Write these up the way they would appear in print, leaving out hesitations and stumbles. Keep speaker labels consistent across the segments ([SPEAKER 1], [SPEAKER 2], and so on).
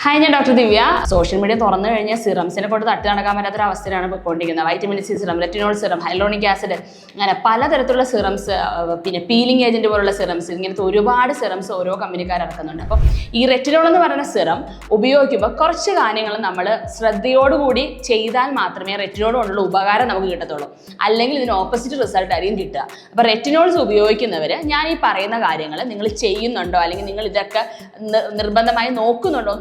[SPEAKER 1] Hi, ഞാൻ doctor ദിവ്യ. Social media തുറന്നു കഴിഞ്ഞാൽ സിറംസിനെ കൊണ്ട് തട്ടി നടക്കാൻ പറ്റാത്തൊരു അവസ്ഥയിലാണ് പോയിക്കൊണ്ടിരിക്കുന്നത്. Vitamin C serum, retinol serum, hyaluronic acid, അങ്ങനെ പലതരത്തിലുള്ള സിറംസ്, പിന്നെ പീലിംഗ് ഏജന്റ് പോലുള്ള സിറംസ്, ഇങ്ങനത്തെ ഒരുപാട് സിറംസ് ഓരോ കമ്പനിക്കാർ ഇറക്കുന്നുണ്ട്. അപ്പോൾ ഈ റെറ്റിനോൾ എന്ന് പറയുന്ന സിറം ഉപയോഗിക്കുമ്പോൾ കുറച്ച് കാര്യങ്ങൾ നമ്മൾ ശ്രദ്ധയോടുകൂടി ചെയ്താൽ മാത്രമേ റെറ്റിനോൾ കൊണ്ടുള്ള ഉപകാരം നമുക്ക് കിട്ടത്തുള്ളൂ. അല്ലെങ്കിൽ ഇതിന് ഓപ്പോസിറ്റ് റിസൾട്ട് ആയിരിക്കും കിട്ടുക. അപ്പോൾ റെറ്റിനോൾസ് ഉപയോഗിക്കുന്നവർ ഞാൻ ഈ പറയുന്ന കാര്യങ്ങൾ നിങ്ങൾ ചെയ്യുന്നുണ്ടോ, അല്ലെങ്കിൽ നിങ്ങൾ ഇതൊക്കെ നിർബന്ധമായി നോക്കുന്നുണ്ടോ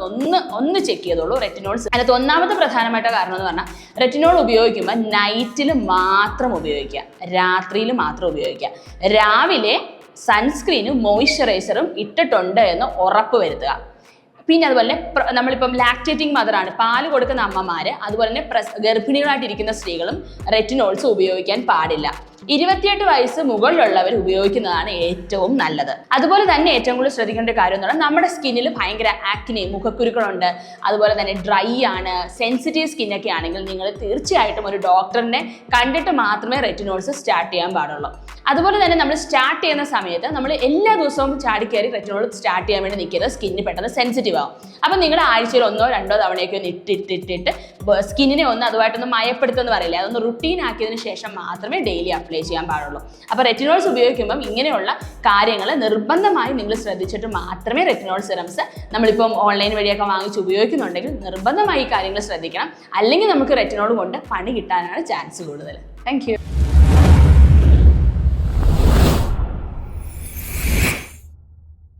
[SPEAKER 1] ഒന്ന് ചെക്ക് ചെയ്തോളൂ. റെറ്റിനോൾസ് അതിനകത്ത് ഒന്നാമത്തെ പ്രധാനമായിട്ട് കാരണം എന്ന് പറഞ്ഞാൽ റെറ്റിനോൾ ഉപയോഗിക്കുമ്പോൾ നൈറ്റിൽ മാത്രം ഉപയോഗിക്കുക, രാത്രിയിൽ മാത്രം ഉപയോഗിക്കുക. രാവിലെ സൺസ്ക്രീനും മോയ്സ്ചറൈസറും ഇട്ടിട്ടുണ്ട് എന്ന് ഉറപ്പ് വരുത്തുക. പിന്നെ അതുപോലെ നമ്മളിപ്പം ലാക്ടേറ്റിംഗ് മദറാണ്, പാല് കൊടുക്കുന്ന അമ്മമാര്, അതുപോലെ തന്നെ ഗർഭിണികളായിട്ടിരിക്കുന്ന സ്ത്രീകളും റെറ്റിനോൾസ് ഉപയോഗിക്കാൻ പാടില്ല. 28 വയസ്സ് മുകളിലുള്ളവർ ഉപയോഗിക്കുന്നതാണ് ഏറ്റവും നല്ലത്. അതുപോലെ തന്നെ ഏറ്റവും കൂടുതൽ ശ്രദ്ധിക്കേണ്ട ഒരു കാര്യം എന്ന് പറഞ്ഞാൽ നമ്മുടെ സ്കിന്നിൽ ഭയങ്കര ആക്നെ, മുഖക്കുരുക്കളുണ്ട്, അതുപോലെ തന്നെ ഡ്രൈ ആണ്, സെൻസിറ്റീവ് സ്കിന്നൊക്കെ ആണെങ്കിൽ നിങ്ങൾ തീർച്ചയായിട്ടും ഒരു ഡോക്ടറിനെ കണ്ടിട്ട് മാത്രമേ റെറ്റിനോൾസ് സ്റ്റാർട്ട് ചെയ്യാൻ പാടുള്ളൂ. അതുപോലെ തന്നെ നമ്മൾ സ്റ്റാർട്ട് ചെയ്യുന്ന സമയത്ത് നമ്മൾ എല്ലാ ദിവസവും ചാടിക്കയറി റെറ്റിനോൾ സ്റ്റാർട്ട് ചെയ്യാൻ വേണ്ടി നിൽക്കുന്നത് സ്കിന്നിന് പെട്ടെന്ന് സെൻസിറ്റീവ് ആവും. അപ്പം നിങ്ങളുടെ ആഴ്ചയിൽ 1 or 2 തവണയൊക്കെ ഒന്ന് ഇട്ടിട്ട് സ്കിന്നിനെ ഒന്ന് അതുമായിട്ടൊന്ന് മയപ്പെടുത്തുമെന്ന് പറയില്ലേ, അതൊന്ന് റുട്ടീൻ ആക്കിയതിന് ശേഷം മാത്രമേ ഡെയിലി അപ്ലൈ ചെയ്യാൻ പാടുള്ളൂ. അപ്പോൾ റെറ്റിനോൾസ് ഉപയോഗിക്കുമ്പം ഇങ്ങനെയുള്ള കാര്യങ്ങൾ നിർബന്ധമായി നിങ്ങൾ ശ്രദ്ധിച്ചിട്ട് മാത്രമേ റെറ്റിനോൾ സിറംസ് നമ്മളിപ്പം ഓൺലൈൻ വഴിയൊക്കെ വാങ്ങിച്ച് ഉപയോഗിക്കുന്നുണ്ടെങ്കിൽ നിർബന്ധമായി ഈ കാര്യങ്ങൾ ശ്രദ്ധിക്കണം. അല്ലെങ്കിൽ നമുക്ക് റെറ്റിനോൾ കൊണ്ട് പണി കിട്ടാനാണ് ചാൻസ് കൂടുതൽ. Thank you.